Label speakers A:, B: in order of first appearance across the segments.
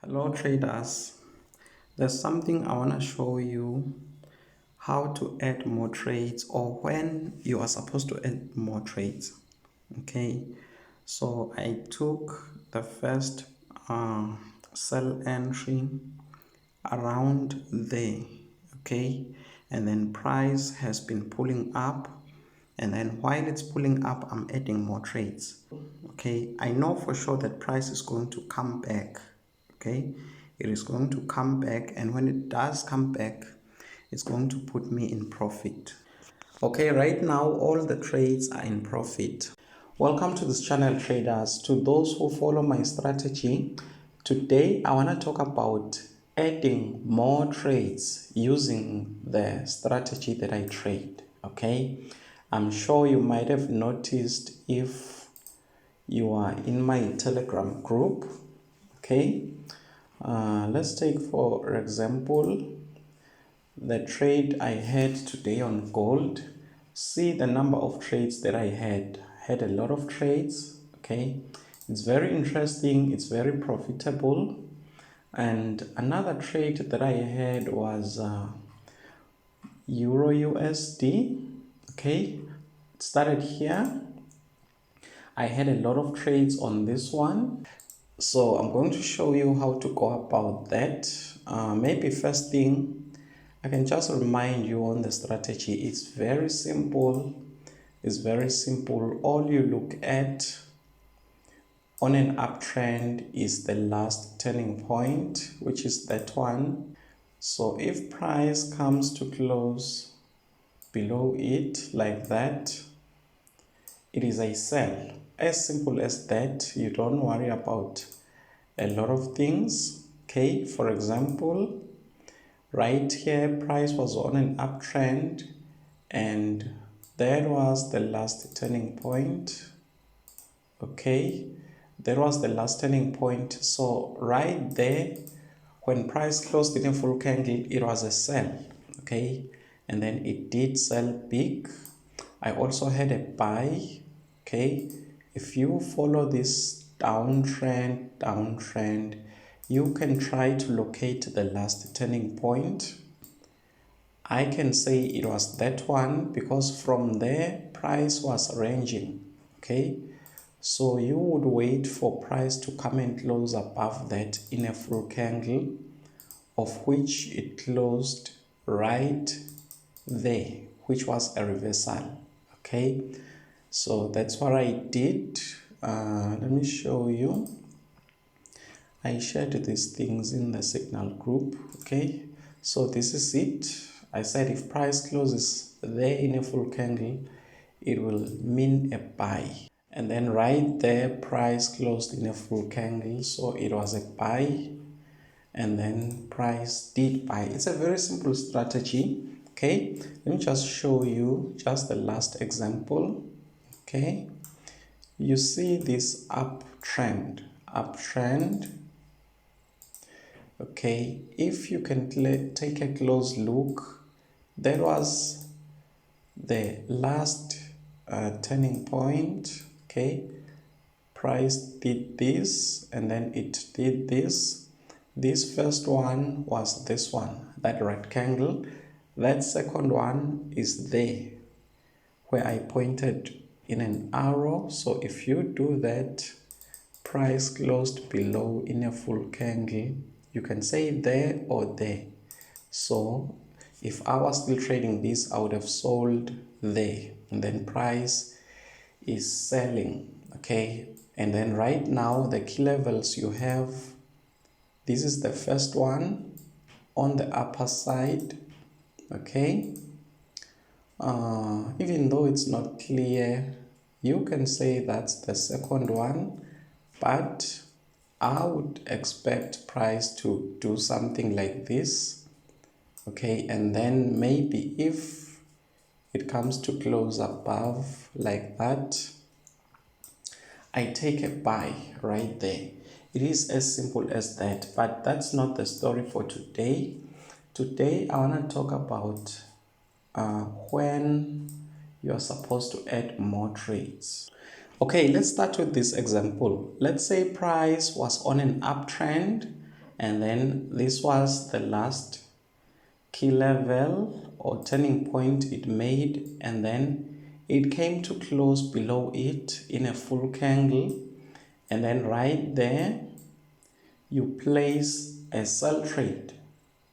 A: Hello traders, there's something I want to show you how to add more trades or when you are supposed to add more trades. Okay, so I took the first sell entry around there, okay, and then price has been pulling up, and then while it's pulling up I'm adding more trades. Okay, I know for sure that price is going to come back. Okay, it is going to come back, and when it does come back it's going to put me in profit. Okay, right now all the trades are in profit. Welcome to this channel traders. To those who follow my strategy, today I want to talk about adding more trades using the strategy that I trade. Okay, I'm sure you might have noticed if you are in my Telegram group. Okay, let's take for example the trade I had today on gold. See the number of trades that I had a lot of trades. Okay, it's very interesting, it's very profitable. And another trade that I had was Euro USD. Okay, it started here. I had a lot of trades on this one, so I'm going to show you how to go about that. Maybe first thing, I can just remind you on the strategy. It's very simple. It's very simple. All you look at on an uptrend is the last turning point, which is that one. So if price comes to close below it like that, it is a sell. As simple as that. You don't worry about a lot of things. Okay, for example, right here price was on an uptrend and that was the last turning point. Okay, that was the last turning point. So right there, when price closed in a full candle, it was a sell. Okay, and then it did sell big. I also had a buy. Okay, if you follow this downtrend, you can try to locate the last turning point. I can say it was that one because from there price was ranging. Okay, so you would wait for price to come and close above that in a full candle, of which it closed right there, which was a reversal. Okay, so that's what I did. Let me show you. I shared these things in the signal group. Okay, so this is it. I said if price closes there in a full candle, it will mean a buy. And then right there price closed in a full candle, so it was a buy, and then price did buy. It's a very simple strategy. Okay, let me just show you just the last example. Okay, you see this uptrend. Okay, if you can take a close look, that was the last turning point. Okay, price did this and then it did this. This first one was this one, that rectangle. That second one is there where I pointed in an arrow. So if you do that, price closed below in a full candle, you can say there or there. So if I was still trading this, I would have sold there, and then price is selling. Okay, and then right now the key levels you have, this is the first one on the upper side. Okay, even though it's not clear, you can say that's the second one, but I would expect price to do something like this. Okay, and then maybe if it comes to close above like that, I take a buy right there. It is as simple as that, but that's not the story for today. Today I want to talk about when you're supposed to add more trades. Okay, let's start with this example. Let's say price was on an uptrend and then this was the last key level or turning point it made, and then it came to close below it in a full candle, and then right there you place a sell trade.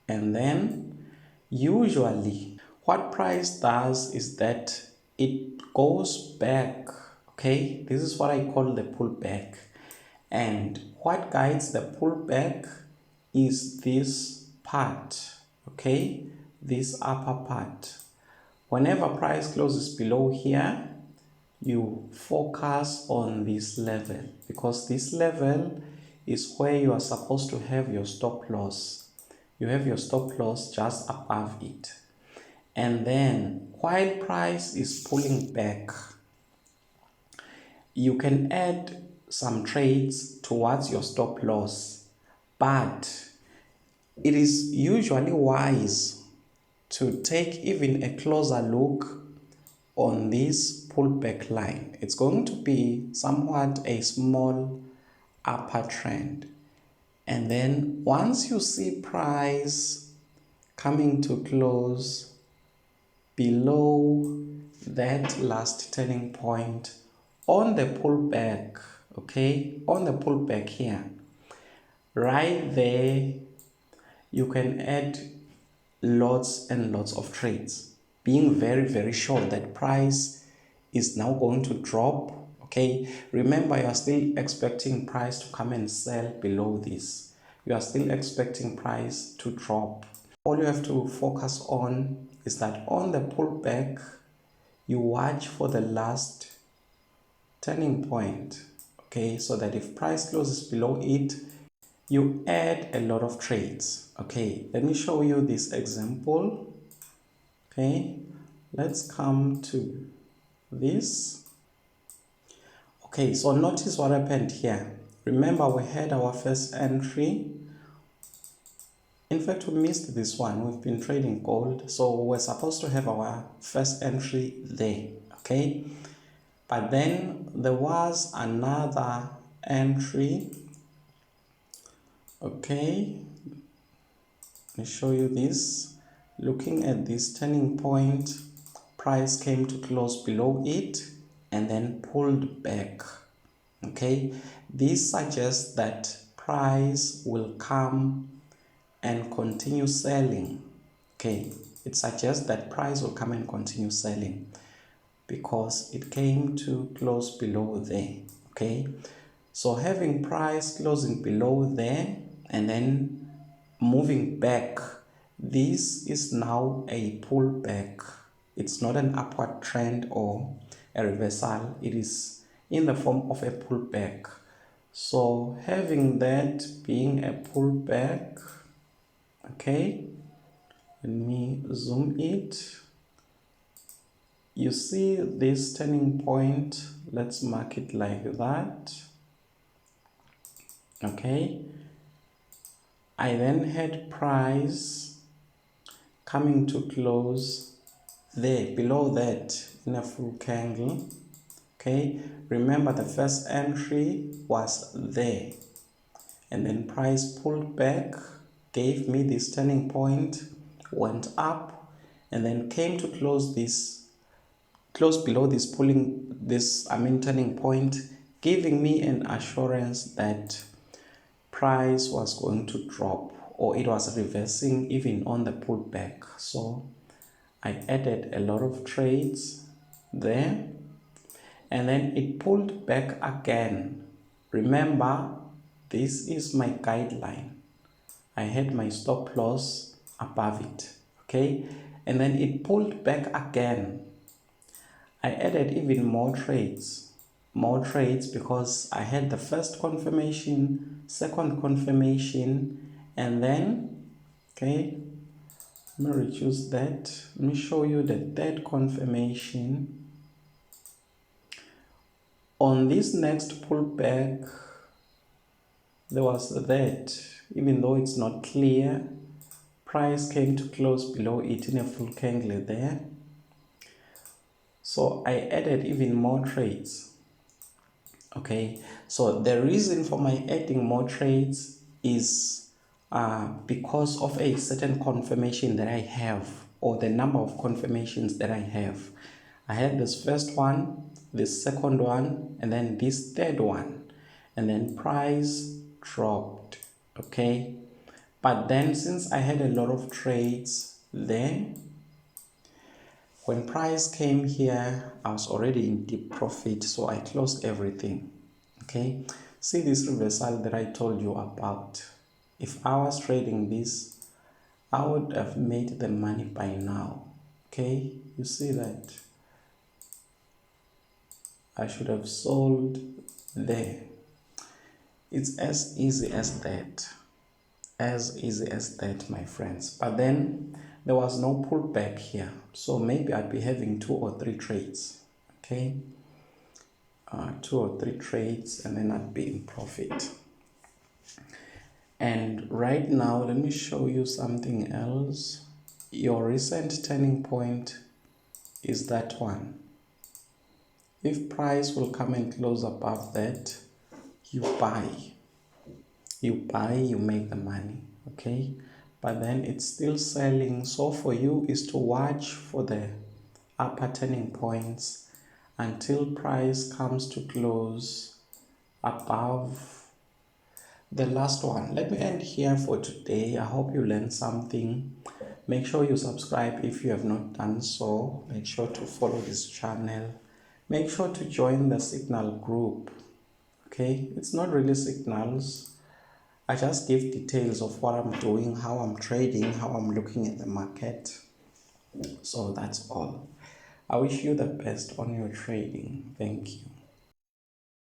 A: And then usually what price does is that it goes back. Okay, this is what I call the pullback, and what guides the pullback is this part. Okay, this upper part. Whenever price closes below here, you focus on this level, because this level is where you are supposed to have your stop loss. You have your stop loss just above it. And then while price is pulling back, you can add some trades towards your stop loss, but it is usually wise to take even a closer look on this pullback line. It's going to be somewhat a small upper trend. And then once you see price coming to close below that last turning point on the pullback, okay, on the pullback here, right there, you can add lots and lots of trades, being very, very sure that price is now going to drop. Okay, remember, you are still expecting price to come and sell below this. You are still expecting price to drop. All you have to focus on is that on the pullback, you watch for the last turning point. Okay, so that if price closes below it, you add a lot of trades. Okay, let me show you this example. Okay, let's come to this. Okay, so notice what happened here. Remember, we had our first entry. In fact, we missed this one. We've been trading gold, so we're supposed to have our first entry there. Okay, but then there was another entry. Okay, let me show you this. Looking at this turning point, price came to close below it and then pulled back. Okay, this suggests that price will come and continue selling. Okay, it suggests that price will come and continue selling because it came to close below there. Okay, so having price closing below there and then moving back, this is now a pullback. It's not an upward trend or a reversal. It is in the form of a pullback. So having that being a pullback, okay, let me zoom it. You see this turning point, let's mark it like that. Okay, I then had price coming to close there below that in a full candle. Okay, remember the first entry was there, and then price pulled back, gave me this turning point, went up, and then came to close below this turning point, giving me an assurance that price was going to drop, or it was reversing even on the pullback. So I added a lot of trades there, and then it pulled back again. Remember, this is my guideline. I had my stop loss above it. Okay, and then it pulled back again. I added even more trades because I had the first confirmation, second confirmation, and then, okay, let me reduce that. Let me show you the third confirmation. On this next pullback, there was that, even though it's not clear, price came to close below it in a full candle there. So I added even more trades. Okay, so the reason for my adding more trades is because of a certain confirmation that I have, or the number of confirmations that I have. I had this first one, this second one, and then this third one, and then price dropped. Okay, but then since I had a lot of trades there, when price came here, I was already in deep profit, so I closed everything. Okay, see this reversal that I told you about. If I was trading this, I would have made the money by now. Okay, you see that I should have sold there. It's as easy as that. As easy as that, my friends. But then there was no pullback here, so maybe I'd be having 2 or 3 trades. Okay, 2 or 3 trades, and then I'd be in profit. And right now, let me show you something else. Your recent turning point is that one. If price will come and close above that, you buy. You buy, you make the money. Okay, but then it's still selling. So for you is to watch for the upper turning points until price comes to close above the last one. Let me end here for today. I hope you learned something. Make sure you subscribe if you have not done so. Make sure to follow this channel. Make sure to join the Signal group. Okay, it's not really signals. I just give details of what I'm doing, how I'm trading, how I'm looking at the market. So that's all. I wish you the best on your trading. Thank you.